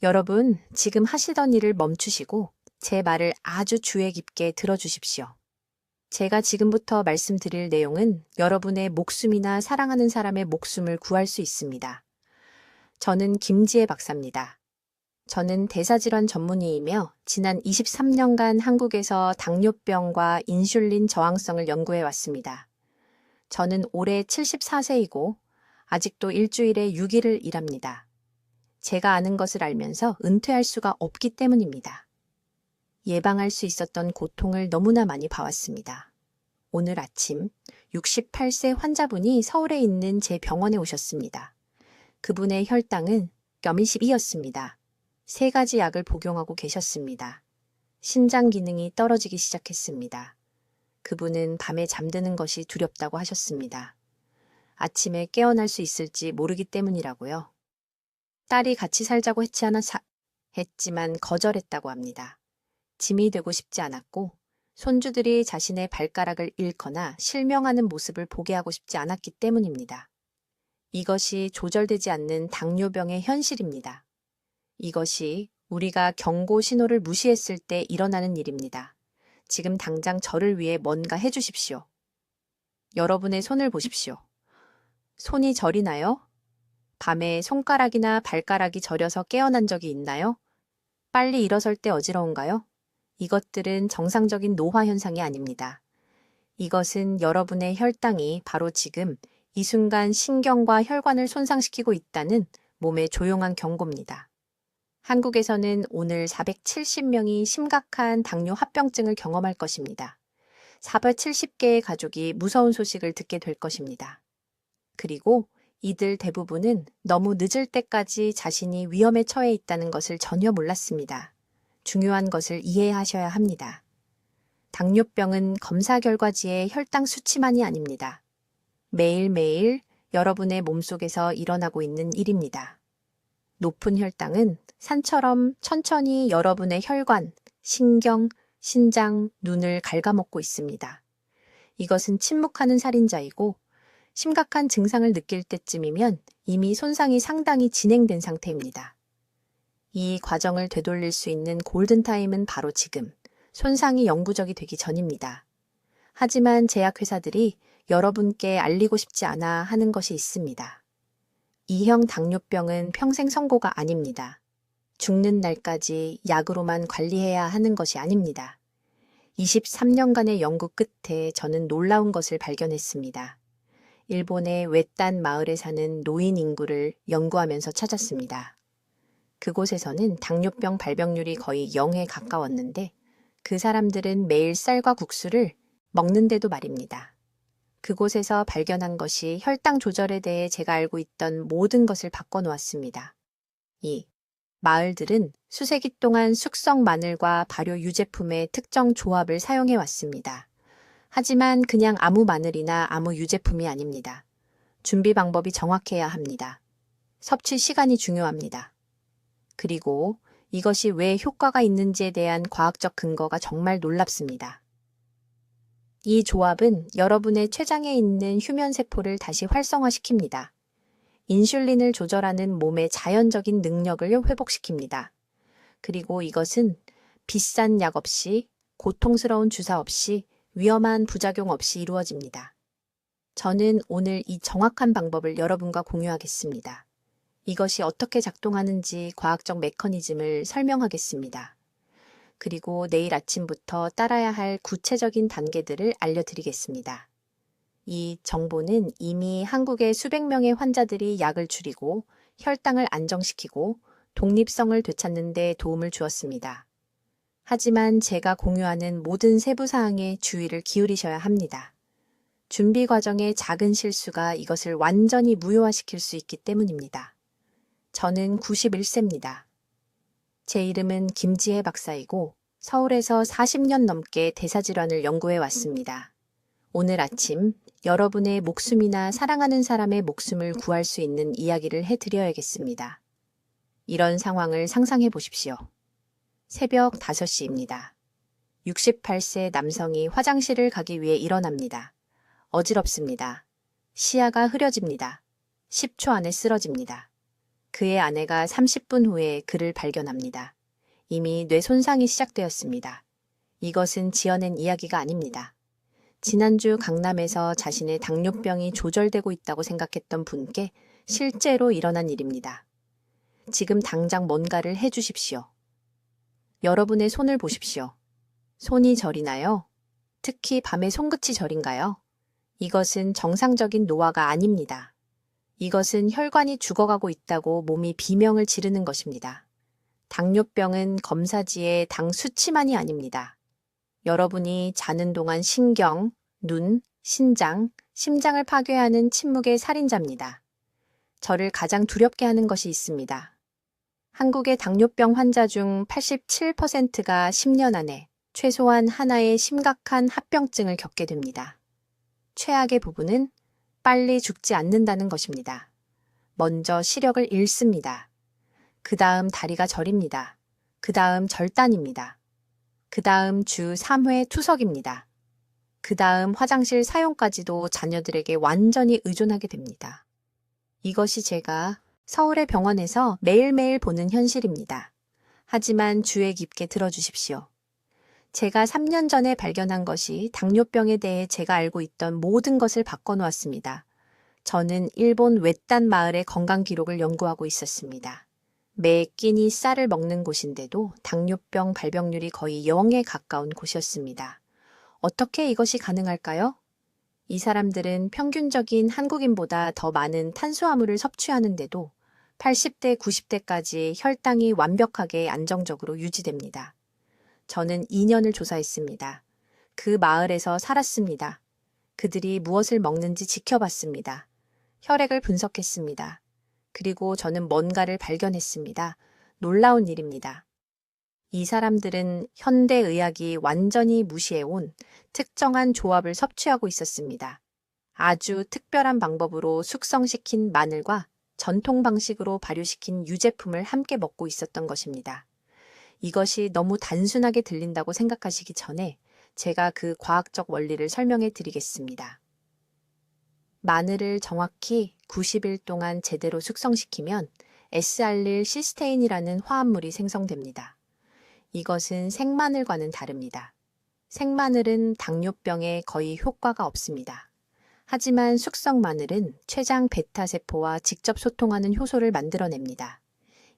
여러분, 지금 하시던 일을 멈추시고 제 말을 아주 주의 깊게 들어주십시오. 제가 지금부터 말씀드릴 내용은 여러분의 목숨이나 사랑하는 사람의 목숨을 구할 수 있습니다. 저는 김지혜 박사입니다. 저는 대사질환 전문의이며 지난 23년간 한국에서 당뇨병과 인슐린 저항성을 연구해 왔습니다. 저는 올해 74세이고 아직도 일주일에 6일을 일합니다. 제가 아는 것을 알면서 은퇴할 수가 없기 때문입니다. 예방할 수 있었던 고통을 너무나 많이 봐왔습니다. 오늘 아침 68세 환자분이 서울에 있는 제 병원에 오셨습니다. 그분의 혈당은 깸20이었습니다. 3가지 약을 복용하고 계셨습니다. 신장 기능이 떨어지기 시작했습니다. 그분은 밤에 잠드는 것이 두렵다고 하셨습니다. 아침에 깨어날 수 있을지 모르기 때문이라고요. 딸이 같이 살자고 했지만 거절했다고 합니다. 짐이 되고 싶지 않았고 손주들이 자신의 발가락을 잃거나 실명하는 모습을 보게 하고 싶지 않았기 때문입니다. 이것이 조절되지 않는 당뇨병의 현실입니다. 이것이 우리가 경고 신호를 무시했을 때 일어나는 일입니다. 지금 당장 저를 위해 뭔가 해주십시오. 여러분의 손을 보십시오. 손이 저리나요? 밤에 손가락이나 발가락이 저려서 깨어난 적이 있나요? 빨리 일어설 때 어지러운가요? 이것들은 정상적인 노화 현상이 아닙니다. 이것은 여러분의 혈당이 바로 지금 이 순간 신경과 혈관을 손상시키고 있다는 몸의 조용한 경고입니다. 한국에서는 오늘 470명이 심각한 당뇨 합병증을 경험할 것입니다. 470개의 가족이 무서운 소식을 듣게 될 것입니다. 그리고 이들 대부분은 너무 늦을 때까지 자신이 위험에 처해 있다는 것을 전혀 몰랐습니다. 중요한 것을 이해하셔야 합니다. 당뇨병은 검사 결과지의 혈당 수치만이 아닙니다. 매일매일 여러분의 몸속에서 일어나고 있는 일입니다. 높은 혈당은 산처럼 천천히 여러분의 혈관, 신경, 신장, 눈을 갉아먹고 있습니다. 이것은 침묵하는 살인자이고 심각한 증상을 느낄 때쯤이면 이미 손상이 상당히 진행된 상태입니다. 이 과정을 되돌릴 수 있는 골든타임은 바로 지금, 손상이 영구적이 되기 전입니다. 하지만 제약회사들이 여러분께 알리고 싶지 않아 하는 것이 있습니다. 2형 당뇨병은 평생 선고가 아닙니다. 죽는 날까지 약으로만 관리해야 하는 것이 아닙니다. 23년간의 연구 끝에 저는 놀라운 것을 발견했습니다. 일본의 외딴 마을에 사는 노인 인구를 연구하면서 찾았습니다. 그곳에서는 당뇨병 발병률이 거의 0에 가까웠는데 그 사람들은 매일 쌀과 국수를 먹는데도 말입니다. 그곳에서 발견한 것이 혈당 조절에 대해 제가 알고 있던 모든 것을 바꿔놓았습니다. 이 마을들은 수세기 동안 숙성 마늘과 발효 유제품의 특정 조합을 사용해 왔습니다. 하지만 그냥 아무 마늘이나 아무 유제품이 아닙니다. 준비 방법이 정확해야 합니다. 섭취 시간이 중요합니다. 그리고 이것이 왜 효과가 있는지에 대한 과학적 근거가 정말 놀랍습니다. 이 조합은 여러분의 췌장에 있는 휴면세포를 다시 활성화시킵니다. 인슐린을 조절하는 몸의 자연적인 능력을 회복시킵니다. 그리고 이것은 비싼 약 없이, 고통스러운 주사 없이, 위험한 부작용 없이 이루어집니다. 저는 오늘 이 정확한 방법을 여러분과 공유하겠습니다. 이것이 어떻게 작동하는지 과학적 메커니즘을 설명하겠습니다. 그리고 내일 아침부터 따라야 할 구체적인 단계들을 알려드리겠습니다. 이 정보는 이미 한국의 수백 명의 환자들이 약을 줄이고 혈당을 안정시키고 독립성을 되찾는 데 도움을 주었습니다. 하지만 제가 공유하는 모든 세부사항에 주의를 기울이셔야 합니다. 준비 과정의 작은 실수가 이것을 완전히 무효화시킬 수 있기 때문입니다. 저는 91세입니다. 제 이름은 김지혜 박사이고 서울에서 40년 넘게 대사질환을 연구해 왔습니다. 오늘 아침 여러분의 목숨이나 사랑하는 사람의 목숨을 구할 수 있는 이야기를 해드려야겠습니다. 이런 상황을 상상해 보십시오. 새벽 5시입니다. 68세 남성이 화장실을 가기 위해 일어납니다. 어지럽습니다. 시야가 흐려집니다. 10초 안에 쓰러집니다. 그의 아내가 30분 후에 그를 발견합니다. 이미 뇌 손상이 시작되었습니다. 이것은 지어낸 이야기가 아닙니다. 지난주 강남에서 자신의 당뇨병이 조절되고 있다고 생각했던 분께 실제로 일어난 일입니다. 지금 당장 뭔가를 해주십시오. 여러분의 손을 보십시오. 손이 저리나요? 특히 밤에 손끝이 저린가요? 이것은 정상적인 노화가 아닙니다. 이것은 혈관이 죽어가고 있다고 몸이 비명을 지르는 것입니다. 당뇨병은 검사지의 당 수치만이 아닙니다. 여러분이 자는 동안 신경, 눈, 신장, 심장을 파괴하는 침묵의 살인자입니다. 저를 가장 두렵게 하는 것이 있습니다. 한국의 당뇨병 환자 중 87%가 10년 안에 최소한 하나의 심각한 합병증을 겪게 됩니다. 최악의 부분은 빨리 죽지 않는다는 것입니다. 먼저 시력을 잃습니다. 그 다음 다리가 저립니다. 그 다음 절단입니다. 그 다음 주 3회 투석입니다. 그 다음 화장실 사용까지도 자녀들에게 완전히 의존하게 됩니다. 이것이 제가 서울의 병원에서 매일매일 보는 현실입니다. 하지만 주의 깊게 들어주십시오. 제가 3년 전에 발견한 것이 당뇨병에 대해 제가 알고 있던 모든 것을 바꿔놓았습니다. 저는 일본 외딴 마을의 건강 기록을 연구하고 있었습니다. 매 끼니 쌀을 먹는 곳인데도 당뇨병 발병률이 거의 0에 가까운 곳이었습니다. 어떻게 이것이 가능할까요? 이 사람들은 평균적인 한국인보다 더 많은 탄수화물을 섭취하는데도 80대, 90대까지 혈당이 완벽하게 안정적으로 유지됩니다. 저는 2년을 조사했습니다. 그 마을에서 살았습니다. 그들이 무엇을 먹는지 지켜봤습니다. 혈액을 분석했습니다. 그리고 저는 뭔가를 발견했습니다. 놀라운 일입니다. 이 사람들은 현대의학이 완전히 무시해온 특정한 조합을 섭취하고 있었습니다. 아주 특별한 방법으로 숙성시킨 마늘과 전통 방식으로 발효시킨 유제품을 함께 먹고 있었던 것입니다. 이것이 너무 단순하게 들린다고 생각하시기 전에 제가 그 과학적 원리를 설명해 드리겠습니다. 마늘을 정확히 90일 동안 제대로 숙성시키면 S알릴 시스테인이라는 화합물이 생성됩니다. 이것은 생마늘과는 다릅니다. 생마늘은 당뇨병에 거의 효과가 없습니다. 하지만 숙성 마늘은 췌장 베타 세포와 직접 소통하는 효소를 만들어냅니다.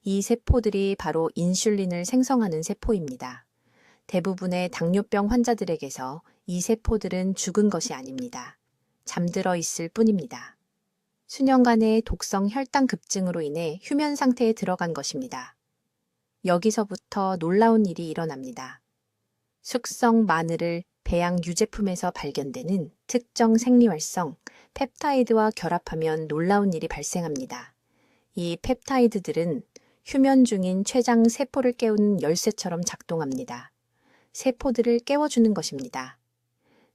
이 세포들이 바로 인슐린을 생성하는 세포입니다. 대부분의 당뇨병 환자들에게서 이 세포들은 죽은 것이 아닙니다. 잠들어 있을 뿐입니다. 수년간의 독성 혈당 급증으로 인해 휴면 상태에 들어간 것입니다. 여기서부터 놀라운 일이 일어납니다. 숙성 마늘을 배양 유제품에서 발견되는 특정 생리활성 펩타이드와 결합하면 놀라운 일이 발생합니다. 이 펩타이드들은 휴면 중인 췌장 세포를 깨우는 열쇠처럼 작동합니다. 세포들을 깨워주는 것입니다.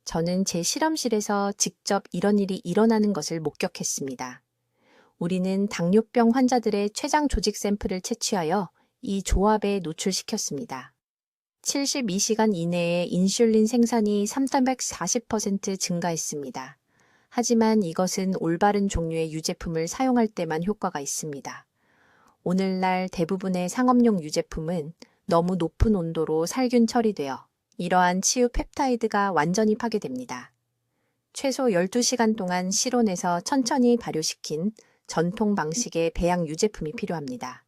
저는 제 실험실에서 직접 이런 일이 일어나는 것을 목격했습니다. 우리는 당뇨병 환자들의 췌장 조직 샘플을 채취하여 이 조합에 노출시켰습니다. 72시간 이내에 인슐린 생산이 340% 증가했습니다. 하지만 이것은 올바른 종류의 유제품을 사용할 때만 효과가 있습니다. 오늘날 대부분의 상업용 유제품은 너무 높은 온도로 살균 처리되어 이러한 치유 펩타이드가 완전히 파괴됩니다. 최소 12시간 동안 실온에서 천천히 발효시킨 전통 방식의 배양 유제품이 필요합니다.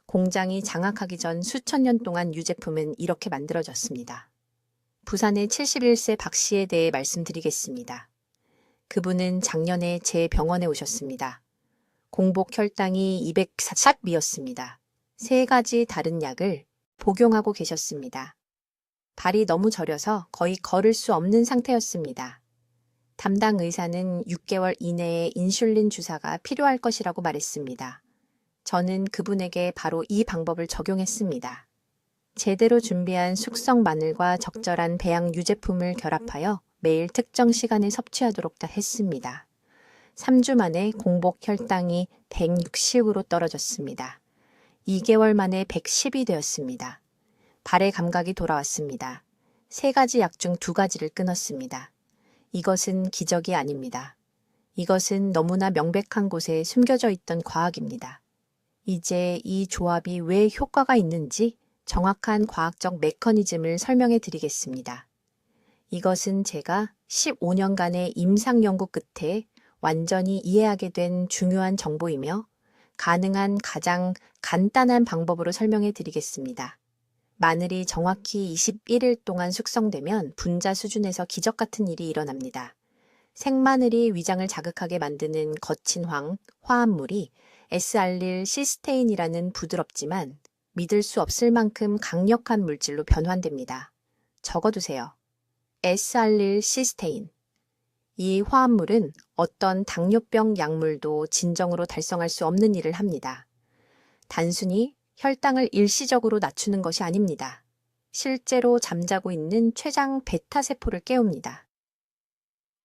공장이 장악하기 전 수천 년 동안 유제품은 이렇게 만들어졌습니다. 부산의 71세 박 씨에 대해 말씀드리겠습니다. 그분은 작년에 제 병원에 오셨습니다. 공복 혈당이 240이었습니다. 3가지 다른 약을 복용하고 계셨습니다. 발이 너무 저려서 거의 걸을 수 없는 상태였습니다. 담당 의사는 6개월 이내에 인슐린 주사가 필요할 것이라고 말했습니다. 저는 그분에게 바로 이 방법을 적용했습니다. 제대로 준비한 숙성 마늘과 적절한 배양 유제품을 결합하여 매일 특정 시간에 섭취하도록 했습니다. 3주 만에 공복 혈당이 160으로 떨어졌습니다. 2개월 만에 110이 되었습니다. 발의 감각이 돌아왔습니다. 3가지 약 중 2가지를 끊었습니다. 이것은 기적이 아닙니다. 이것은 너무나 명백한 곳에 숨겨져 있던 과학입니다. 이제 이 조합이 왜 효과가 있는지 정확한 과학적 메커니즘을 설명해 드리겠습니다. 이것은 제가 15년간의 임상 연구 끝에 완전히 이해하게 된 중요한 정보이며 가능한 가장 간단한 방법으로 설명해 드리겠습니다. 마늘이 정확히 21일 동안 숙성되면 분자 수준에서 기적 같은 일이 일어납니다. 생마늘이 위장을 자극하게 만드는 거친 화합물이 S알릴시스테인이라는 부드럽지만 믿을 수 없을 만큼 강력한 물질로 변환됩니다. 적어두세요. S알릴시스테인. 이 화합물은 어떤 당뇨병 약물도 진정으로 달성할 수 없는 일을 합니다. 단순히 혈당을 일시적으로 낮추는 것이 아닙니다. 실제로 잠자고 있는 췌장 베타 세포를 깨웁니다.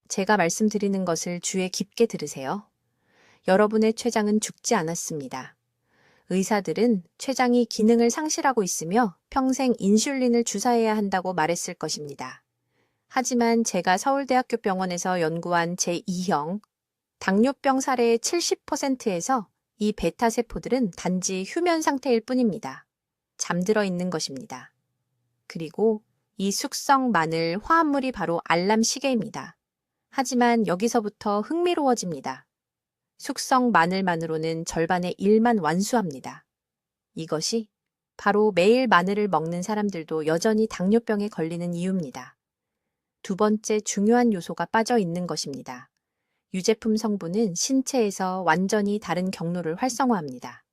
제가 말씀드리는 것을 주의 깊게 들으세요. 여러분의 췌장은 죽지 않았습니다. 의사들은 췌장이 기능을 상실하고 있으며 평생 인슐린을 주사해야 한다고 말했을 것입니다. 하지만 제가 서울대학교 병원에서 연구한 제2형 당뇨병 사례의 70%에서 이 베타 세포들은 단지 휴면 상태일 뿐입니다. 잠들어 있는 것입니다. 그리고 이 숙성 마늘 화합물이 바로 알람 시계입니다. 하지만 여기서부터 흥미로워집니다. 숙성 마늘만으로는 절반의 일만 완수합니다. 이것이 바로 매일 마늘을 먹는 사람들도 여전히 당뇨병에 걸리는 이유입니다. 두 번째 중요한 요소가 빠져 있는 것입니다. 유제품 성분은 신체에서 완전히 다른 경로를 활성화합니다.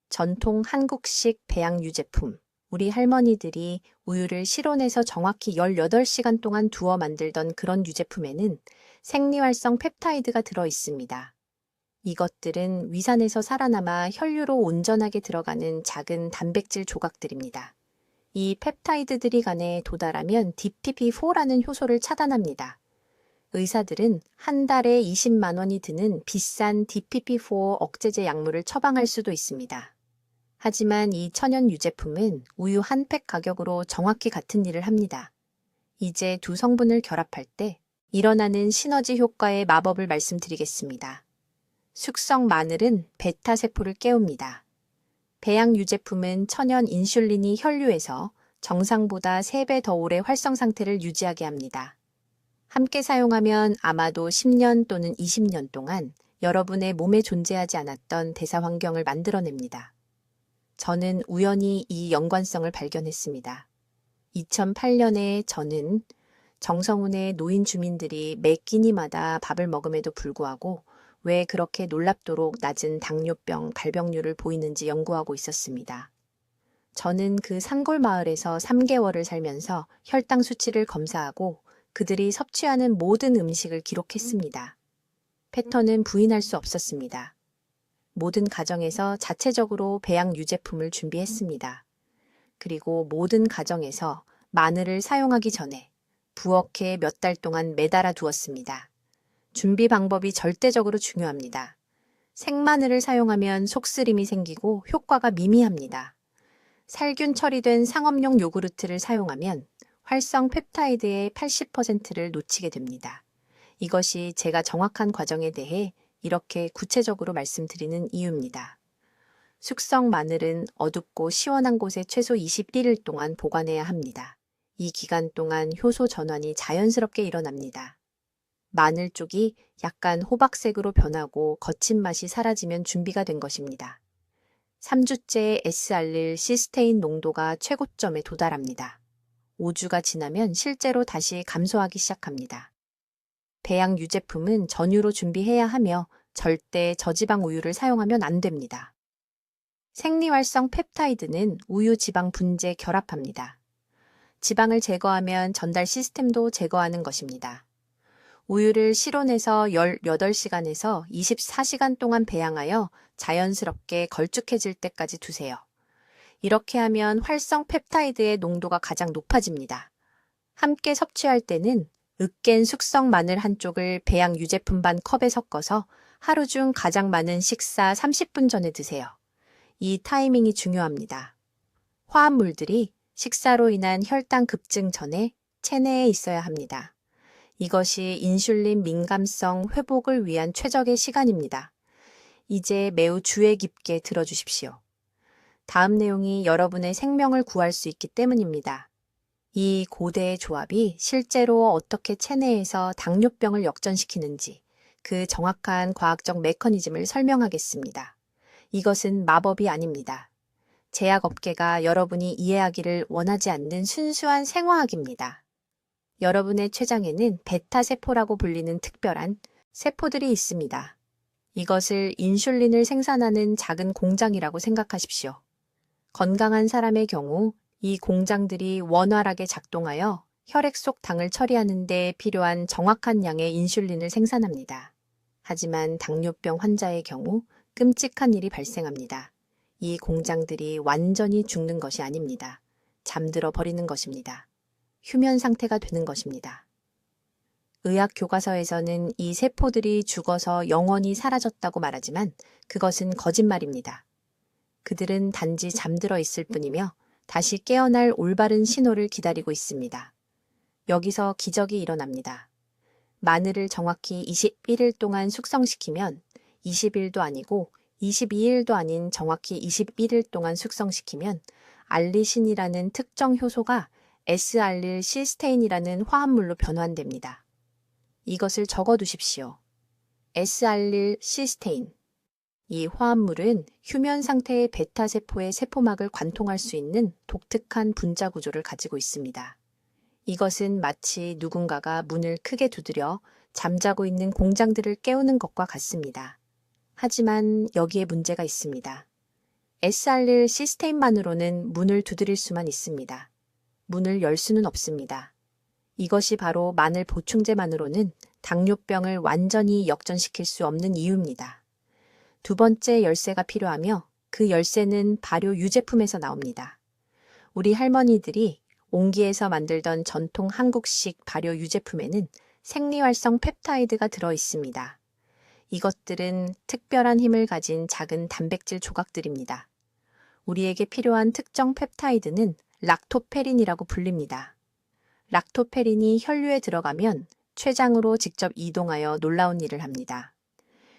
전통 한국식 배양 유제품. 우리 할머니들이 우유를 실온에서 정확히 18시간 동안 두어 만들던 그런 유제품에는 생리활성 펩타이드가 들어 있습니다. 이것들은 위산에서 살아남아 혈류로 온전하게 들어가는 작은 단백질 조각들입니다. 이 펩타이드들이 간에 도달하면 DPP4라는 효소를 차단합니다. 의사들은 한 달에 20만 원이 드는 비싼 DPP4 억제제 약물을 처방할 수도 있습니다. 하지만 이 천연 유제품은 우유 한 팩 가격으로 정확히 같은 일을 합니다. 이제 두 성분을 결합할 때 일어나는 시너지 효과의 마법을 말씀드리겠습니다. 숙성 마늘은 베타 세포를 깨웁니다. 배양 유제품은 천연 인슐린이 혈류에서 정상보다 3배 더 오래 활성 상태를 유지하게 합니다. 함께 사용하면 아마도 10년 또는 20년 동안 여러분의 몸에 존재하지 않았던 대사 환경을 만들어냅니다. 저는 우연히 이 연관성을 발견했습니다. 2008년에 저는 정성훈의 노인 주민들이 매 끼니마다 밥을 먹음에도 불구하고 왜 그렇게 놀랍도록 낮은 당뇨병 발병률을 보이는지 연구하고 있었습니다. 저는 그 산골 마을에서 3개월을 살면서 혈당 수치를 검사하고 그들이 섭취하는 모든 음식을 기록했습니다. 패턴은 부인할 수 없었습니다. 모든 가정에서 자체적으로 배양 유제품을 준비했습니다. 그리고 모든 가정에서 마늘을 사용하기 전에 부엌에 몇 달 동안 매달아 두었습니다. 준비 방법이 절대적으로 중요합니다. 생마늘을 사용하면 속쓰림이 생기고 효과가 미미합니다. 살균 처리된 상업용 요구르트를 사용하면 활성 펩타이드의 80%를 놓치게 됩니다. 이것이 제가 정확한 과정에 대해 이렇게 구체적으로 말씀드리는 이유입니다. 숙성 마늘은 어둡고 시원한 곳에 최소 21일 동안 보관해야 합니다. 이 기간 동안 효소 전환이 자연스럽게 일어납니다. 마늘 쪽이 약간 호박색으로 변하고 거친 맛이 사라지면 준비가 된 것입니다. 3주째의 S알릴시스테인 농도가 최고점에 도달합니다. 5주가 지나면 실제로 다시 감소하기 시작합니다. 배양 유제품은 전유로 준비해야 하며 절대 저지방 우유를 사용하면 안 됩니다. 생리활성 펩타이드는 우유 지방 분재 결합합니다. 지방을 제거하면 전달 시스템도 제거하는 것입니다. 우유를 실온에서 18시간에서 24시간 동안 배양하여 자연스럽게 걸쭉해질 때까지 두세요. 이렇게 하면 활성 펩타이드의 농도가 가장 높아집니다. 함께 섭취할 때는 으깬 숙성 마늘 한쪽을 배양 유제품 반 컵에 섞어서 하루 중 가장 많은 식사 30분 전에 드세요. 이 타이밍이 중요합니다. 화합물들이 식사로 인한 혈당 급증 전에 체내에 있어야 합니다. 이것이 인슐린 민감성 회복을 위한 최적의 시간입니다. 이제 매우 주의 깊게 들어주십시오. 다음 내용이 여러분의 생명을 구할 수 있기 때문입니다. 이 고대의 조합이 실제로 어떻게 체내에서 당뇨병을 역전시키는지 그 정확한 과학적 메커니즘을 설명하겠습니다. 이것은 마법이 아닙니다. 제약업계가 여러분이 이해하기를 원하지 않는 순수한 생화학입니다. 여러분의 췌장에는 베타세포라고 불리는 특별한 세포들이 있습니다. 이것을 인슐린을 생산하는 작은 공장이라고 생각하십시오. 건강한 사람의 경우 이 공장들이 원활하게 작동하여 혈액 속 당을 처리하는 데 필요한 정확한 양의 인슐린을 생산합니다. 하지만 당뇨병 환자의 경우 끔찍한 일이 발생합니다. 이 공장들이 완전히 죽는 것이 아닙니다. 잠들어 버리는 것입니다. 휴면 상태가 되는 것입니다. 의학 교과서에서는 이 세포들이 죽어서 영원히 사라졌다고 말하지만 그것은 거짓말입니다. 그들은 단지 잠들어 있을 뿐이며 다시 깨어날 올바른 신호를 기다리고 있습니다. 여기서 기적이 일어납니다. 마늘을 정확히 21일 동안 숙성시키면 20일도 아니고 22일도 아닌 정확히 21일 동안 숙성시키면 알리신이라는 특정 효소가 S알릴시스테인이라는 화합물로 변환됩니다. 이것을 적어두십시오. S알릴시스테인. 이 화합물은 휴면 상태의 베타세포의 세포막을 관통할 수 있는 독특한 분자 구조를 가지고 있습니다. 이것은 마치 누군가가 문을 크게 두드려 잠자고 있는 공장들을 깨우는 것과 같습니다. 하지만 여기에 문제가 있습니다. S알릴 시스테인만으로는 문을 두드릴 수만 있습니다. 문을 열 수는 없습니다. 이것이 바로 마늘 보충제만으로는 당뇨병을 완전히 역전시킬 수 없는 이유입니다. 두 번째 열쇠가 필요하며 그 열쇠는 발효 유제품에서 나옵니다. 우리 할머니들이 옹기에서 만들던 전통 한국식 발효 유제품에는 생리활성 펩타이드가 들어 있습니다. 이것들은 특별한 힘을 가진 작은 단백질 조각들입니다. 우리에게 필요한 특정 펩타이드는 락토페린이라고 불립니다. 락토페린이 혈류에 들어가면 췌장으로 직접 이동하여 놀라운 일을 합니다.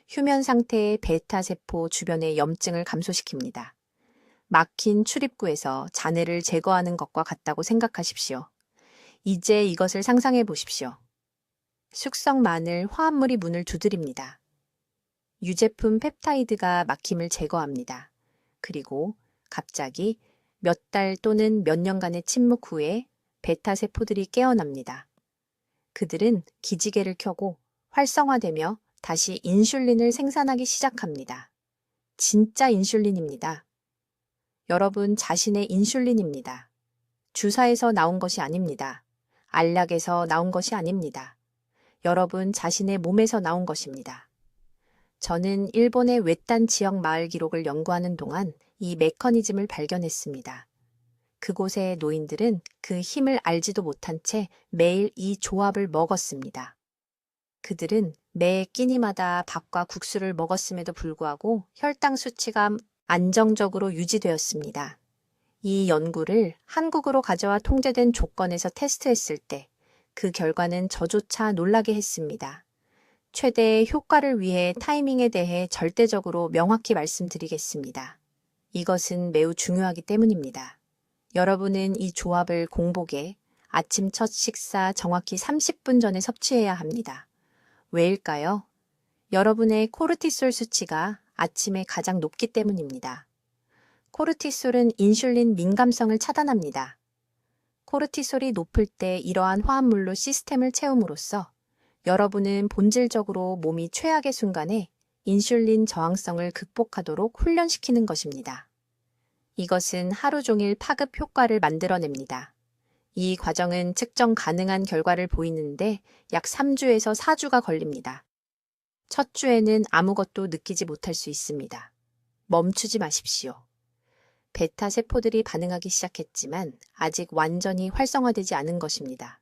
휴면 상태의 베타세포 주변의 염증을 감소시킵니다. 막힌 출입구에서 잔해를 제거하는 것과 같다고 생각하십시오. 이제 이것을 상상해 보십시오. 숙성 마늘 화합물이 문을 두드립니다. 유제품 펩타이드가 막힘을 제거합니다. 그리고 갑자기 몇 달 또는 몇 년간의 침묵 후에 베타세포들이 깨어납니다. 그들은 기지개를 켜고 활성화되며 다시 인슐린을 생산하기 시작합니다. 진짜 인슐린입니다. 여러분 자신의 인슐린입니다. 주사에서 나온 것이 아닙니다. 알약에서 나온 것이 아닙니다. 여러분 자신의 몸에서 나온 것입니다. 저는 일본의 외딴 지역 마을 기록을 연구하는 동안 이 메커니즘을 발견했습니다. 그곳의 노인들은 그 힘을 알지도 못한 채 매일 이 조합을 먹었습니다. 그들은 매 끼니마다 밥과 국수를 먹었음에도 불구하고 혈당 수치가 안정적으로 유지되었습니다. 이 연구를 한국으로 가져와 통제된 조건에서 테스트했을 때 그 결과는 저조차 놀라게 했습니다. 최대의 효과를 위해 타이밍에 대해 절대적으로 명확히 말씀드리겠습니다. 이것은 매우 중요하기 때문입니다. 여러분은 이 조합을 공복에 아침 첫 식사 정확히 30분 전에 섭취해야 합니다. 왜일까요? 여러분의 코르티솔 수치가 아침에 가장 높기 때문입니다. 코르티솔은 인슐린 민감성을 차단합니다. 코르티솔이 높을 때 이러한 화합물로 시스템을 채움으로써 여러분은 본질적으로 몸이 최악의 순간에 인슐린 저항성을 극복하도록 훈련시키는 것입니다. 이것은 하루 종일 파급 효과를 만들어냅니다. 이 과정은 측정 가능한 결과를 보이는데 약 3주에서 4주가 걸립니다. 첫 주에는 아무것도 느끼지 못할 수 있습니다. 멈추지 마십시오. 베타 세포들이 반응하기 시작했지만 아직 완전히 활성화되지 않은 것입니다.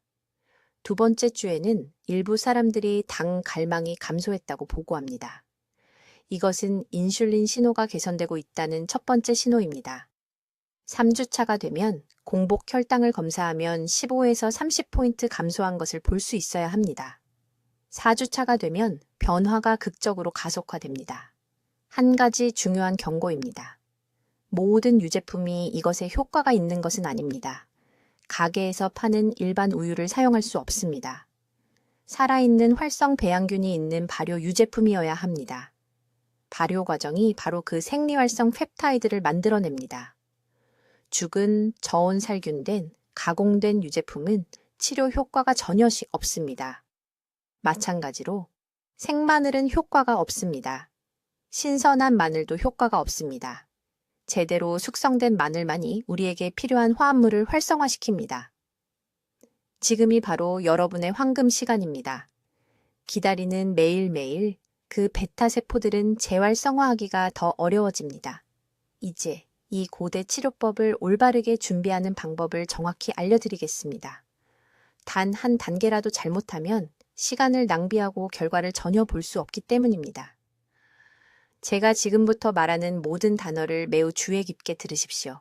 두 번째 주에는 일부 사람들이 당 갈망이 감소했다고 보고합니다. 이것은 인슐린 신호가 개선되고 있다는 첫 번째 신호입니다. 3주차가 되면 공복 혈당을 검사하면 15에서 30포인트 감소한 것을 볼 수 있어야 합니다. 4주차가 되면 변화가 극적으로 가속화됩니다. 한 가지 중요한 경고입니다. 모든 유제품이 이것에 효과가 있는 것은 아닙니다. 가게에서 파는 일반 우유를 사용할 수 없습니다. 살아있는 활성 배양균이 있는 발효 유제품이어야 합니다. 발효 과정이 바로 그 생리활성 펩타이드를 만들어냅니다. 죽은 저온 살균된 가공된 유제품은 치료 효과가 전혀 없습니다. 마찬가지로 생마늘은 효과가 없습니다. 신선한 마늘도 효과가 없습니다. 제대로 숙성된 마늘만이 우리에게 필요한 화합물을 활성화시킵니다. 지금이 바로 여러분의 황금 시간입니다. 기다리는 매일매일 그 베타 세포들은 재활성화하기가 더 어려워집니다. 이제 이 고대 치료법을 올바르게 준비하는 방법을 정확히 알려드리겠습니다. 단 한 단계라도 잘못하면 시간을 낭비하고 결과를 전혀 볼 수 없기 때문입니다. 제가 지금부터 말하는 모든 단어를 매우 주의 깊게 들으십시오.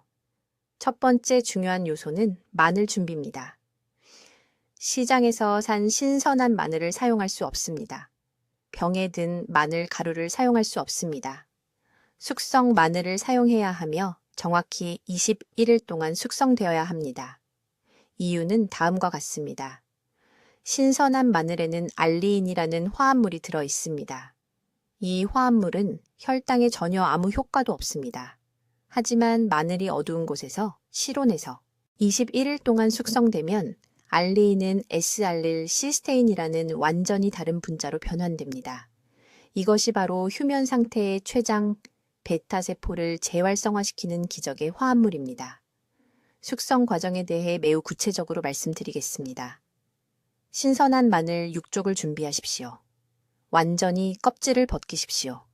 첫 번째 중요한 요소는 마늘 준비입니다. 시장에서 산 신선한 마늘을 사용할 수 없습니다. 병에 든 마늘 가루를 사용할 수 없습니다. 숙성 마늘을 사용해야 하며 정확히 21일 동안 숙성되어야 합니다. 이유는 다음과 같습니다. 신선한 마늘에는 알리인이라는 화합물이 들어 있습니다. 이 화합물은 혈당에 전혀 아무 효과도 없습니다. 하지만 마늘이 어두운 곳에서 실온에서 21일 동안 숙성되면 알리인은 S알릴 시스테인이라는 완전히 다른 분자로 변환됩니다. 이것이 바로 휴면 상태의 췌장 베타세포를 재활성화시키는 기적의 화합물입니다. 숙성 과정에 대해 매우 구체적으로 말씀드리겠습니다. 신선한 마늘 6족을 준비하십시오. 완전히 껍질을 벗기십시오.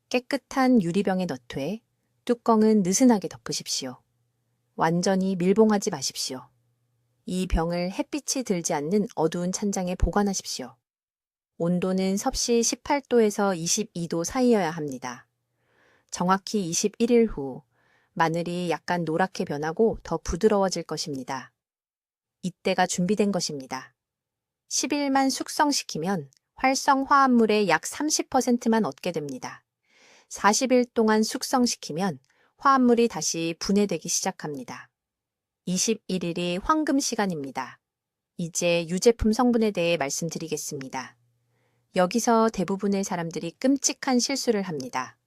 깨끗한 유리병에 넣되 뚜껑은 느슨하게 덮으십시오. 완전히 밀봉하지 마십시오. 이 병을 햇빛이 들지 않는 어두운 찬장에 보관하십시오. 온도는 섭씨 18도에서 22도 사이여야 합니다. 정확히 21일 후 마늘이 약간 노랗게 변하고 더 부드러워질 것입니다. 이때가 준비된 것입니다. 10일만 숙성시키면 활성 화합물의 약 30%만 얻게 됩니다. 40일 동안 숙성시키면 화합물이 다시 분해되기 시작합니다. 21일이 황금 시간입니다. 이제 유제품 성분에 대해 말씀드리겠습니다. 여기서 대부분의 사람들이 끔찍한 실수를 합니다.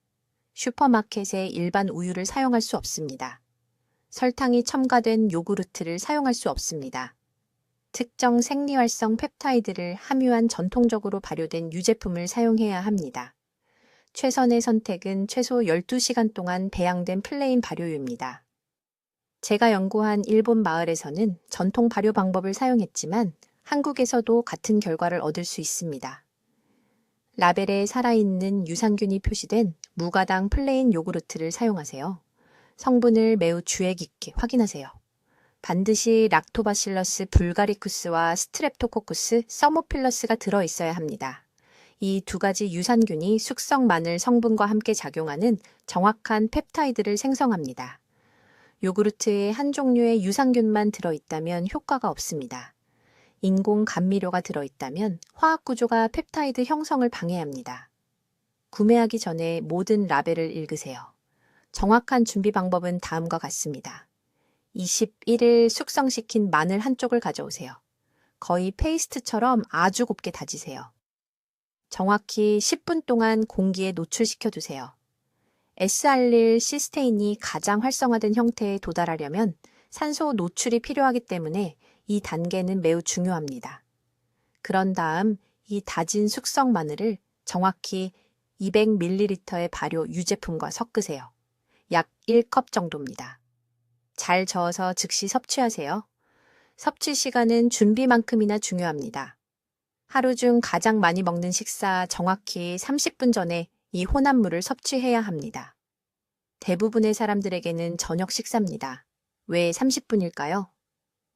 슈퍼마켓의 일반 우유를 사용할 수 없습니다. 설탕이 첨가된 요구르트를 사용할 수 없습니다. 특정 생리활성 펩타이드를 함유한 전통적으로 발효된 유제품을 사용해야 합니다. 최선의 선택은 최소 12시간 동안 배양된 플레인 발효유입니다. 제가 연구한 일본 마을에서는 전통 발효 방법을 사용했지만 한국에서도 같은 결과를 얻을 수 있습니다. 라벨에 살아있는 유산균이 표시된 무가당 플레인 요구르트를 사용하세요. 성분을 매우 주의 깊게 확인하세요. 반드시 락토바실러스 불가리쿠스와 스트랩토코쿠스 서모필러스가 들어있어야 합니다. 이 두 가지 유산균이 숙성 마늘 성분과 함께 작용하는 정확한 펩타이드를 생성합니다. 요구르트에 한 종류의 유산균만 들어있다면 효과가 없습니다. 인공 감미료가 들어있다면 화학 구조가 펩타이드 형성을 방해합니다. 구매하기 전에 모든 라벨을 읽으세요. 정확한 준비 방법은 다음과 같습니다. 21일 숙성시킨 마늘 한 쪽을 가져오세요. 거의 페이스트처럼 아주 곱게 다지세요. 정확히 10분 동안 공기에 노출시켜 두세요. S알릴 시스테인이 가장 활성화된 형태에 도달하려면 산소 노출이 필요하기 때문에 이 단계는 매우 중요합니다. 그런 다음 이 다진 숙성 마늘을 정확히 200ml의 발효 유제품과 섞으세요. 약 1컵 정도입니다. 잘 저어서 즉시 섭취하세요. 섭취 시간은 준비만큼이나 중요합니다. 하루 중 가장 많이 먹는 식사 정확히 30분 전에 이 혼합물을 섭취해야 합니다. 대부분의 사람들에게는 저녁 식사입니다. 왜 30분일까요?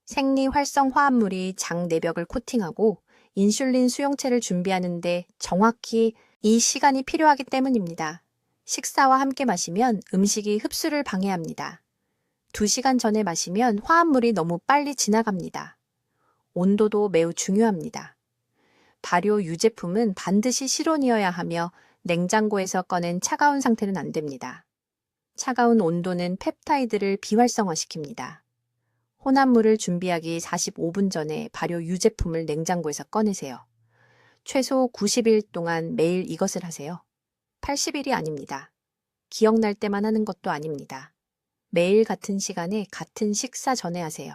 생리 활성 화합물이 장 내벽을 코팅하고 인슐린 수용체를 준비하는데 정확히 이 시간이 필요하기 때문입니다. 식사와 함께 마시면 음식이 흡수를 방해합니다. 2시간 전에 마시면 화합물이 너무 빨리 지나갑니다. 온도도 매우 중요합니다. 발효 유제품은 반드시 실온이어야 하며 냉장고에서 꺼낸 차가운 상태는 안 됩니다. 차가운 온도는 펩타이드를 비활성화시킵니다. 혼합물을 준비하기 45분 전에 발효 유제품을 냉장고에서 꺼내세요. 최소 90일 동안 매일 이것을 하세요. 80일이 아닙니다. 기억날 때만 하는 것도 아닙니다. 매일 같은 시간에 같은 식사 전에 하세요.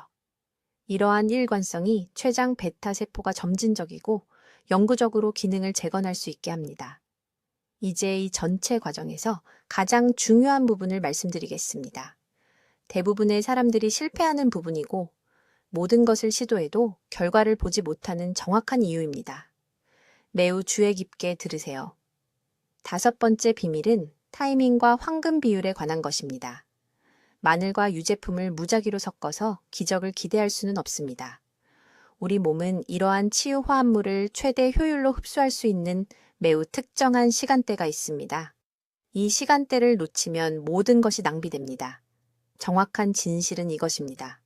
이러한 일관성이 췌장 베타 세포가 점진적이고 영구적으로 기능을 재건할 수 있게 합니다. 이제 이 전체 과정에서 가장 중요한 부분을 말씀드리겠습니다. 대부분의 사람들이 실패하는 부분이고 모든 것을 시도해도 결과를 보지 못하는 정확한 이유입니다. 매우 주의 깊게 들으세요. 5번째 비밀은 타이밍과 황금 비율에 관한 것입니다. 마늘과 유제품을 무작위로 섞어서 기적을 기대할 수는 없습니다. 우리 몸은 이러한 치유 화합물을 최대 효율로 흡수할 수 있는 매우 특정한 시간대가 있습니다. 이 시간대를 놓치면 모든 것이 낭비됩니다. 정확한 진실은 이것입니다.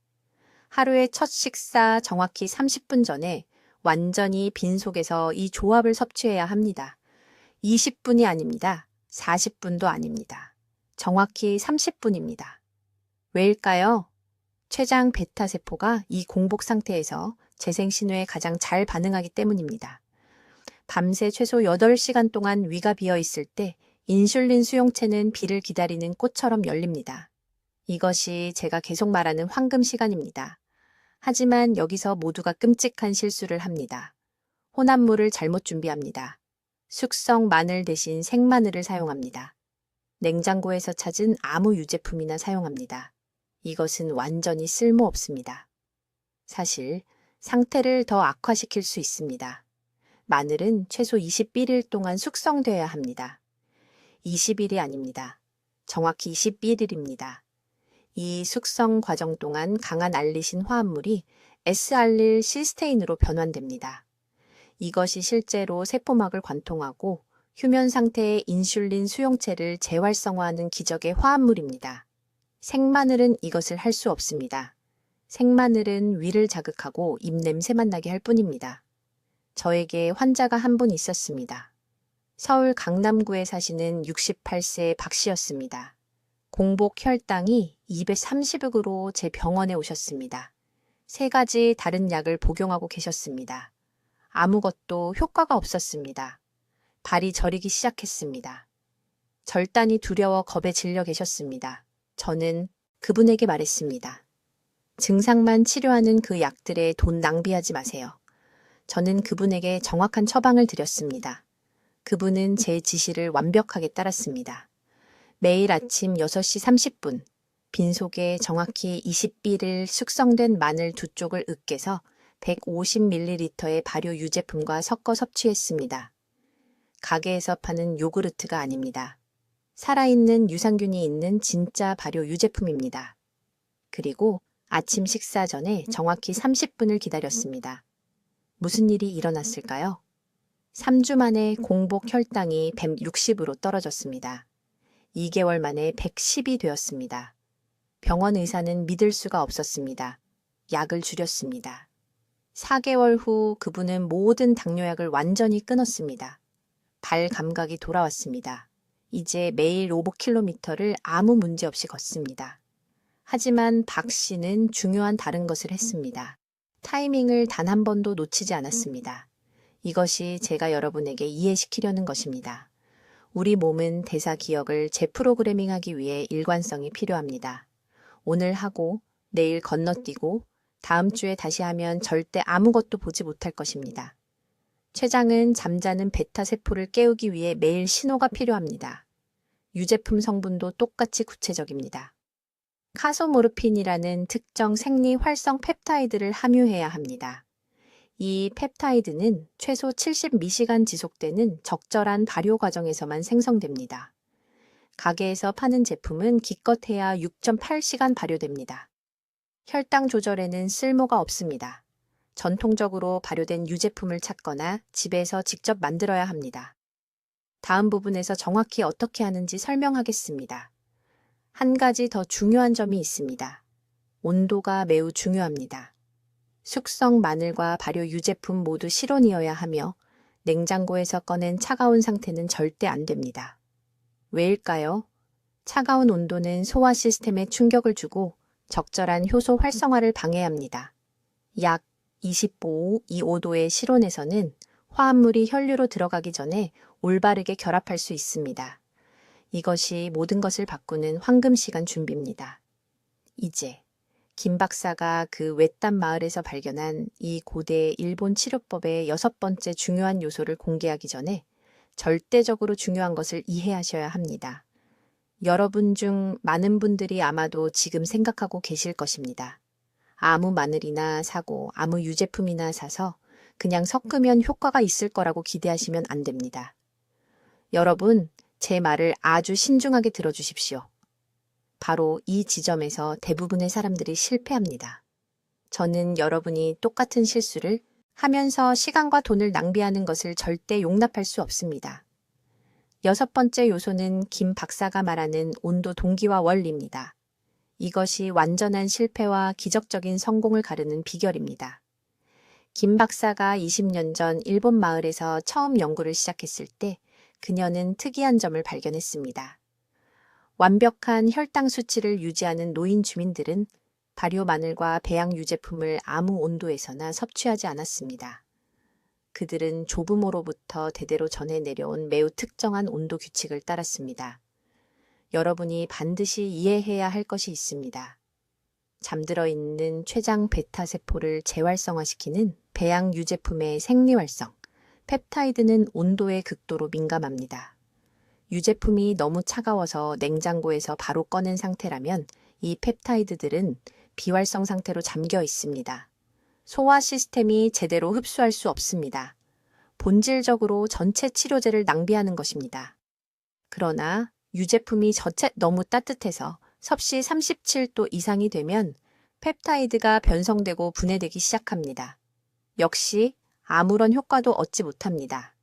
하루의 첫 식사 정확히 30분 전에 완전히 빈속에서 이 조합을 섭취해야 합니다. 20분이 아닙니다. 40분도 아닙니다. 정확히 30분입니다. 왜일까요? 췌장 베타 세포가 이 공복 상태에서 재생 신호에 가장 잘 반응하기 때문입니다. 밤새 최소 8시간 동안 위가 비어 있을 때 인슐린 수용체는 비를 기다리는 꽃처럼 열립니다. 이것이 제가 계속 말하는 황금 시간입니다. 하지만 여기서 모두가 끔찍한 실수를 합니다. 혼합물을 잘못 준비합니다. 숙성 마늘 대신 생마늘을 사용합니다. 냉장고에서 찾은 아무 유제품이나 사용합니다. 이것은 완전히 쓸모없습니다. 사실 상태를 더 악화시킬 수 있습니다. 마늘은 최소 21일 동안 숙성되어야 합니다. 20일이 아닙니다. 정확히 21일입니다. 이 숙성 과정 동안 강한 알리신 화합물이 S알릴 시스테인으로 변환됩니다. 이것이 실제로 세포막을 관통하고 휴면 상태의 인슐린 수용체를 재활성화하는 기적의 화합물입니다. 생마늘은 이것을 할 수 없습니다. 생마늘은 위를 자극하고 입냄새만 나게 할 뿐입니다. 저에게 환자가 한 분 있었습니다. 서울 강남구에 사시는 68세 박 씨였습니다. 공복 혈당이 230으로 제 병원에 오셨습니다. 3가지 다른 약을 복용하고 계셨습니다. 아무것도 효과가 없었습니다. 발이 저리기 시작했습니다. 절단이 두려워 겁에 질려 계셨습니다. 저는 그분에게 말했습니다. 증상만 치료하는 그 약들에 돈 낭비하지 마세요. 저는 그분에게 정확한 처방을 드렸습니다. 그분은 제 지시를 완벽하게 따랐습니다. 매일 아침 6시 30분, 빈속에 정확히 20비를 숙성된 마늘 2쪽을 으깨서 150ml의 발효 유제품과 섞어 섭취했습니다. 가게에서 파는 요구르트가 아닙니다. 살아있는 유산균이 있는 진짜 발효 유제품입니다. 그리고 아침 식사 전에 정확히 30분을 기다렸습니다. 무슨 일이 일어났을까요? 3주 만에 공복 혈당이 160으로 떨어졌습니다. 2개월 만에 110이 되었습니다. 병원 의사는 믿을 수가 없었습니다. 약을 줄였습니다. 4개월 후 그분은 모든 당뇨약을 완전히 끊었습니다. 발 감각이 돌아왔습니다. 이제 매일 5km를 아무 문제 없이 걷습니다. 하지만 박 씨는 중요한 다른 것을 했습니다. 타이밍을 단 한 번도 놓치지 않았습니다. 이것이 제가 여러분에게 이해시키려는 것입니다. 우리 몸은 대사 기억을 재프로그래밍하기 위해 일관성이 필요합니다. 오늘 하고 내일 건너뛰고 다음 주에 다시 하면 절대 아무것도 보지 못할 것입니다. 췌장은 잠자는 베타 세포를 깨우기 위해 매일 신호가 필요합니다. 유제품 성분도 똑같이 구체적입니다. 카소모르핀이라는 특정 생리 활성 펩타이드를 함유해야 합니다. 이 펩타이드는 최소 70미시간 지속되는 적절한 발효 과정에서만 생성됩니다. 가게에서 파는 제품은 기껏해야 6.8시간 발효됩니다. 혈당 조절에는 쓸모가 없습니다. 전통적으로 발효된 유제품을 찾거나 집에서 직접 만들어야 합니다. 다음 부분에서 정확히 어떻게 하는지 설명하겠습니다. 한 가지 더 중요한 점이 있습니다. 온도가 매우 중요합니다. 숙성 마늘과 발효 유제품 모두 실온이어야 하며 냉장고에서 꺼낸 차가운 상태는 절대 안 됩니다. 왜일까요? 차가운 온도는 소화 시스템에 충격을 주고 적절한 효소 활성화를 방해합니다. 약 25도의 실온에서는 화합물이 혈류로 들어가기 전에 올바르게 결합할 수 있습니다. 이것이 모든 것을 바꾸는 황금시간 준비입니다. 이제 김 박사가 그 외딴 마을에서 발견한 이 고대 일본 치료법의 6번째 중요한 요소를 공개하기 전에 절대적으로 중요한 것을 이해하셔야 합니다. 여러분 중 많은 분들이 아마도 지금 생각하고 계실 것입니다. 아무 마늘이나 사고 아무 유제품이나 사서 그냥 섞으면 효과가 있을 거라고 기대하시면 안 됩니다. 여러분, 제 말을 아주 신중하게 들어주십시오. 바로 이 지점에서 대부분의 사람들이 실패합니다. 저는 여러분이 똑같은 실수를 하면서 시간과 돈을 낭비하는 것을 절대 용납할 수 없습니다. 6번째 요소는 김 박사가 말하는 온도 동기화 원리입니다. 이것이 완전한 실패와 기적적인 성공을 가르는 비결입니다. 김 박사가 20년 전 일본 마을에서 처음 연구를 시작했을 때 그녀는 특이한 점을 발견했습니다. 완벽한 혈당 수치를 유지하는 노인 주민들은 발효 마늘과 배양 유제품을 아무 온도에서나 섭취하지 않았습니다. 그들은 조부모로부터 대대로 전해 내려온 매우 특정한 온도 규칙을 따랐습니다. 여러분이 반드시 이해해야 할 것이 있습니다. 잠들어 있는 췌장 베타 세포를 재활성화시키는 배양 유제품의 생리활성, 펩타이드는 온도에 극도로 민감합니다. 유제품이 너무 차가워서 냉장고에서 바로 꺼낸 상태라면 이 펩타이드들은 비활성 상태로 잠겨 있습니다. 소화 시스템이 제대로 흡수할 수 없습니다. 본질적으로 전체 치료제를 낭비하는 것입니다. 그러나 유제품이 저체 너무 따뜻해서 섭씨 37도 이상이 되면 펩타이드가 변성되고 분해되기 시작합니다. 역시 아무런 효과도 얻지 못합니다.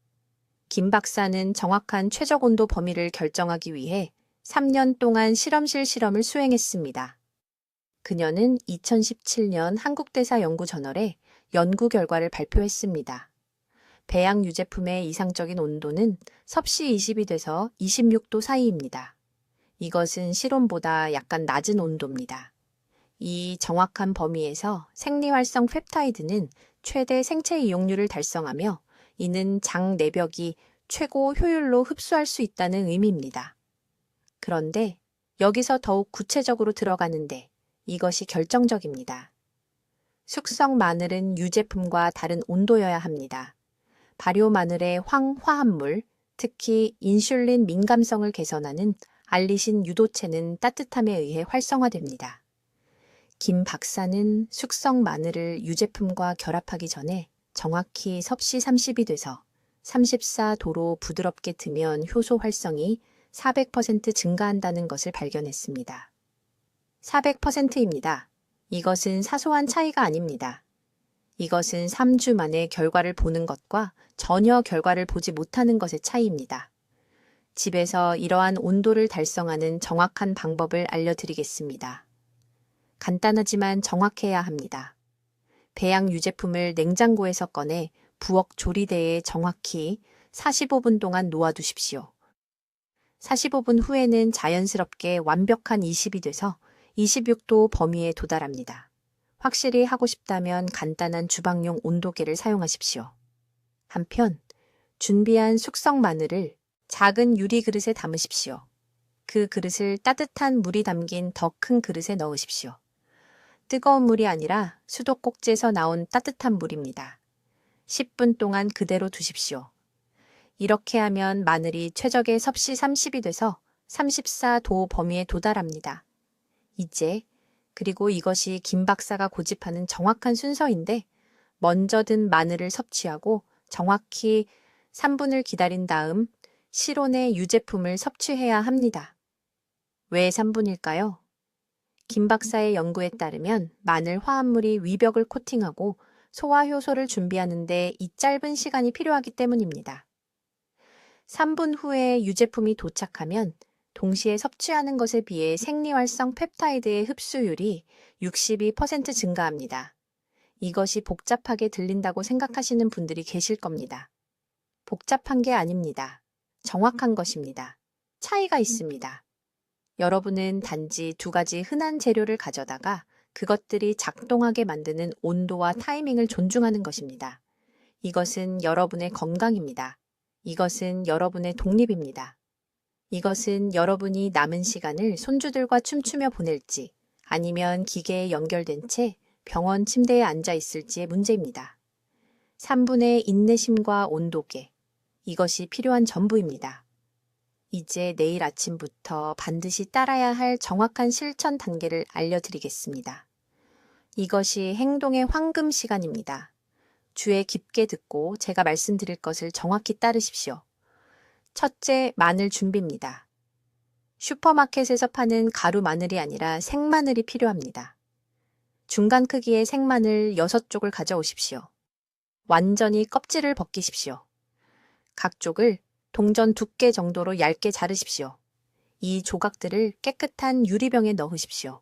김 박사는 정확한 최적 온도 범위를 결정하기 위해 3년 동안 실험실 실험을 수행했습니다. 그녀는 2017년 한국대사 연구저널에 연구 결과를 발표했습니다. 배양 유제품의 이상적인 온도는 섭씨 20이 돼서 26도 사이입니다. 이것은 실온보다 약간 낮은 온도입니다. 이 정확한 범위에서 생리활성 펩타이드는 최대 생체 이용률을 달성하며 이는 장 내벽이 최고 효율로 흡수할 수 있다는 의미입니다. 그런데 여기서 더욱 구체적으로 들어가는데 이것이 결정적입니다. 숙성 마늘은 유제품과 다른 온도여야 합니다. 발효 마늘의 황화합물, 특히 인슐린 민감성을 개선하는 알리신 유도체는 따뜻함에 의해 활성화됩니다. 김 박사는 숙성 마늘을 유제품과 결합하기 전에 정확히 섭씨 30이 돼서 34도로 부드럽게 드면 효소 활성이 400% 증가한다는 것을 발견했습니다. 400%입니다. 이것은 사소한 차이가 아닙니다. 이것은 3주 만에 결과를 보는 것과 전혀 결과를 보지 못하는 것의 차이입니다. 집에서 이러한 온도를 달성하는 정확한 방법을 알려드리겠습니다. 간단하지만 정확해야 합니다. 배양 유제품을 냉장고에서 꺼내 부엌 조리대에 정확히 45분 동안 놓아두십시오. 45분 후에는 자연스럽게 완벽한 20이 돼서 26도 범위에 도달합니다. 확실히 하고 싶다면 간단한 주방용 온도계를 사용하십시오. 한편 준비한 숙성 마늘을 작은 유리 그릇에 담으십시오. 그 그릇을 따뜻한 물이 담긴 더 큰 그릇에 넣으십시오. 뜨거운 물이 아니라 수도꼭지에서 나온 따뜻한 물입니다. 10분 동안 그대로 두십시오. 이렇게 하면 마늘이 최적의 섭씨 30이 돼서 34도 범위에 도달합니다. 이제 그리고 이것이 김 박사가 고집하는 정확한 순서인데 먼저 든 마늘을 섭취하고 정확히 3분을 기다린 다음 실온의 유제품을 섭취해야 합니다. 왜 3분일까요? 김 박사의 연구에 따르면 마늘 화합물이 위벽을 코팅하고 소화 효소를 준비하는데 이 짧은 시간이 필요하기 때문입니다. 3분 후에 유제품이 도착하면 동시에 섭취하는 것에 비해 생리활성 펩타이드의 흡수율이 62% 증가합니다. 이것이 복잡하게 들린다고 생각하시는 분들이 계실 겁니다. 복잡한 게 아닙니다. 정확한 것입니다. 차이가 있습니다. 여러분은 단지 두 가지 흔한 재료를 가져다가 그것들이 작동하게 만드는 온도와 타이밍을 존중하는 것입니다. 이것은 여러분의 건강입니다. 이것은 여러분의 독립입니다. 이것은 여러분이 남은 시간을 손주들과 춤추며 보낼지 아니면 기계에 연결된 채 병원 침대에 앉아 있을지의 문제입니다. 3분의 인내심과 온도계. 이것이 필요한 전부입니다. 이제 내일 아침부터 반드시 따라야 할 정확한 실천 단계를 알려드리겠습니다. 이것이 행동의 황금 시간입니다. 주에 깊게 듣고 제가 말씀드릴 것을 정확히 따르십시오. 첫째, 마늘 준비입니다. 슈퍼마켓에서 파는 가루 마늘이 아니라 생마늘이 필요합니다. 중간 크기의 생마늘 6쪽을 가져오십시오. 완전히 껍질을 벗기십시오. 각 쪽을 동전 두께 정도로 얇게 자르십시오. 이 조각들을 깨끗한 유리병에 넣으십시오.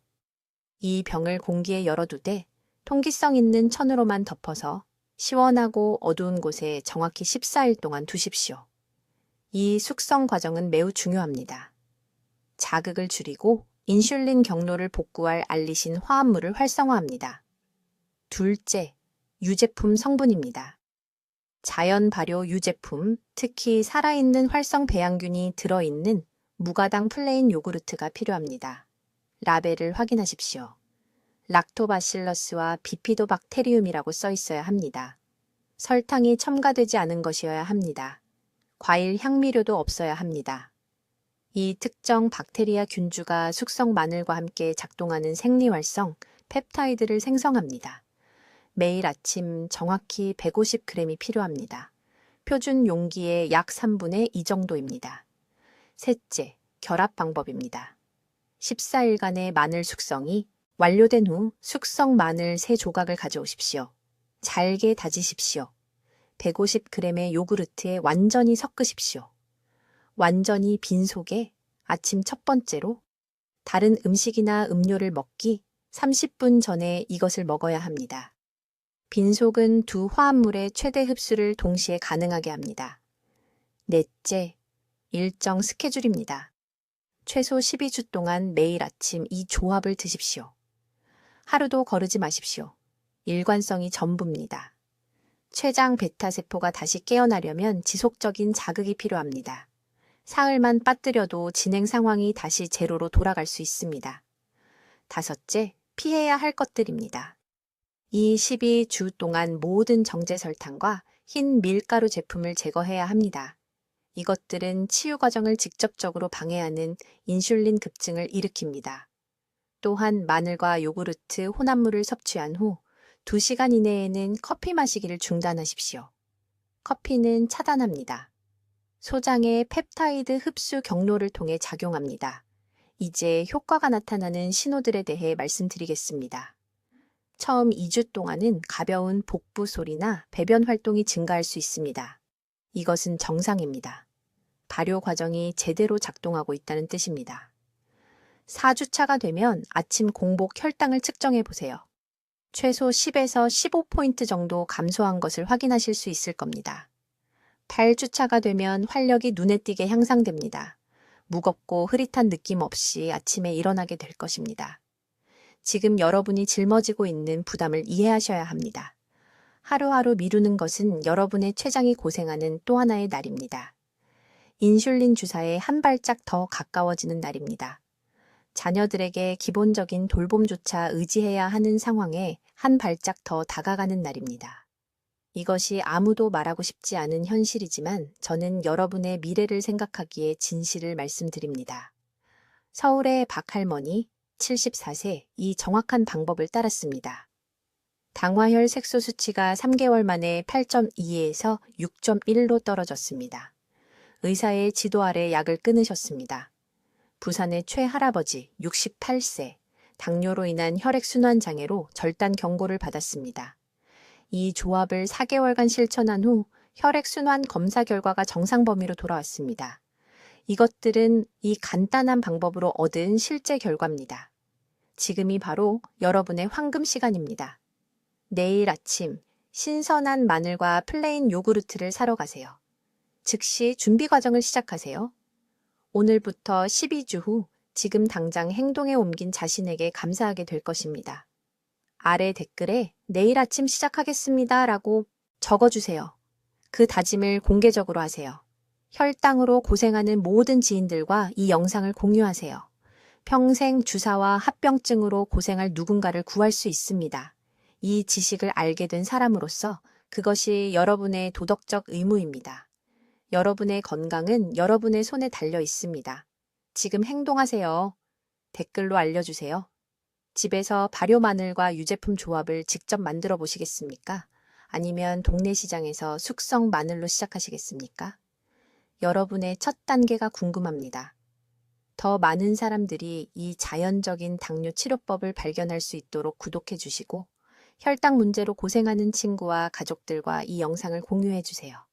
이 병을 공기에 열어두되 통기성 있는 천으로만 덮어서 시원하고 어두운 곳에 정확히 14일 동안 두십시오. 이 숙성 과정은 매우 중요합니다. 자극을 줄이고 인슐린 경로를 복구할 알리신 화합물을 활성화합니다. 둘째, 유제품 성분입니다. 자연 발효 유제품, 특히 살아있는 활성 배양균이 들어있는 무가당 플레인 요구르트가 필요합니다. 라벨을 확인하십시오. 락토바실러스와 비피도박테리움이라고 써 있어야 합니다. 설탕이 첨가되지 않은 것이어야 합니다. 과일 향미료도 없어야 합니다. 이 특정 박테리아 균주가 숙성 마늘과 함께 작동하는 생리활성, 펩타이드를 생성합니다. 매일 아침 정확히 150g이 필요합니다. 표준 용기의 약 3분의 2 정도입니다. 셋째, 결합 방법입니다. 14일간의 마늘 숙성이 완료된 후 숙성 마늘 3조각을 가져오십시오. 잘게 다지십시오. 150g의 요구르트에 완전히 섞으십시오. 완전히 빈속에 아침 첫 번째로 다른 음식이나 음료를 먹기 30분 전에 이것을 먹어야 합니다. 빈속은 두 화합물의 최대 흡수를 동시에 가능하게 합니다. 넷째, 일정 스케줄입니다. 최소 12주 동안 매일 아침 이 조합을 드십시오. 하루도 거르지 마십시오. 일관성이 전부입니다. 췌장 베타세포가 다시 깨어나려면 지속적인 자극이 필요합니다. 사흘만 빠뜨려도 진행 상황이 다시 제로로 돌아갈 수 있습니다. 다섯째, 피해야 할 것들입니다. 이 12주 동안 모든 정제 설탕과 흰 밀가루 제품을 제거해야 합니다. 이것들은 치유 과정을 직접적으로 방해하는 인슐린 급증을 일으킵니다. 또한 마늘과 요구르트 혼합물을 섭취한 후 2시간 이내에는 커피 마시기를 중단하십시오. 커피는 차단합니다. 소장의 펩타이드 흡수 경로를 통해 작용합니다. 이제 효과가 나타나는 신호들에 대해 말씀드리겠습니다. 처음 2주 동안은 가벼운 복부 소리나 배변 활동이 증가할 수 있습니다. 이것은 정상입니다. 발효 과정이 제대로 작동하고 있다는 뜻입니다. 4주차가 되면 아침 공복 혈당을 측정해 보세요. 최소 10에서 15포인트 정도 감소한 것을 확인하실 수 있을 겁니다. 8주차가 되면 활력이 눈에 띄게 향상됩니다. 무겁고 흐릿한 느낌 없이 아침에 일어나게 될 것입니다. 지금 여러분이 짊어지고 있는 부담을 이해하셔야 합니다. 하루하루 미루는 것은 여러분의 췌장이 고생하는 또 하나의 날입니다. 인슐린 주사에 한 발짝 더 가까워지는 날입니다. 자녀들에게 기본적인 돌봄조차 의지해야 하는 상황에 한 발짝 더 다가가는 날입니다. 이것이 아무도 말하고 싶지 않은 현실이지만 저는 여러분의 미래를 생각하기에 진실을 말씀드립니다. 서울의 박할머니 74세 이 정확한 방법을 따랐습니다. 당화혈 색소 수치가 3개월 만에 8.2에서 6.1로 떨어졌습니다. 의사의 지도 아래 약을 끊으셨습니다. 부산의 최할아버지 68세 당뇨로 인한 혈액순환 장애로 절단 경고를 받았습니다. 이 조합을 4개월간 실천한 후 혈액순환 검사 결과가 정상 범위로 돌아왔습니다. 이것들은 이 간단한 방법으로 얻은 실제 결과입니다. 지금이 바로 여러분의 황금 시간입니다. 내일 아침 신선한 마늘과 플레인 요구르트를 사러 가세요. 즉시 준비 과정을 시작하세요. 오늘부터 12주 후 지금 당장 행동에 옮긴 자신에게 감사하게 될 것입니다. 아래 댓글에 내일 아침 시작하겠습니다 라고 적어주세요. 그 다짐을 공개적으로 하세요. 혈당으로 고생하는 모든 지인들과 이 영상을 공유하세요. 평생 주사와 합병증으로 고생할 누군가를 구할 수 있습니다. 이 지식을 알게 된 사람으로서 그것이 여러분의 도덕적 의무입니다. 여러분의 건강은 여러분의 손에 달려 있습니다. 지금 행동하세요. 댓글로 알려주세요. 집에서 발효 마늘과 유제품 조합을 직접 만들어 보시겠습니까? 아니면 동네 시장에서 숙성 마늘로 시작하시겠습니까? 여러분의 첫 단계가 궁금합니다. 더 많은 사람들이 이 자연적인 당뇨 치료법을 발견할 수 있도록 구독해 주시고 혈당 문제로 고생하는 친구와 가족들과 이 영상을 공유해 주세요.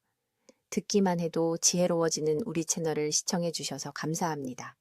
듣기만 해도 지혜로워지는 우리 채널을 시청해 주셔서 감사합니다.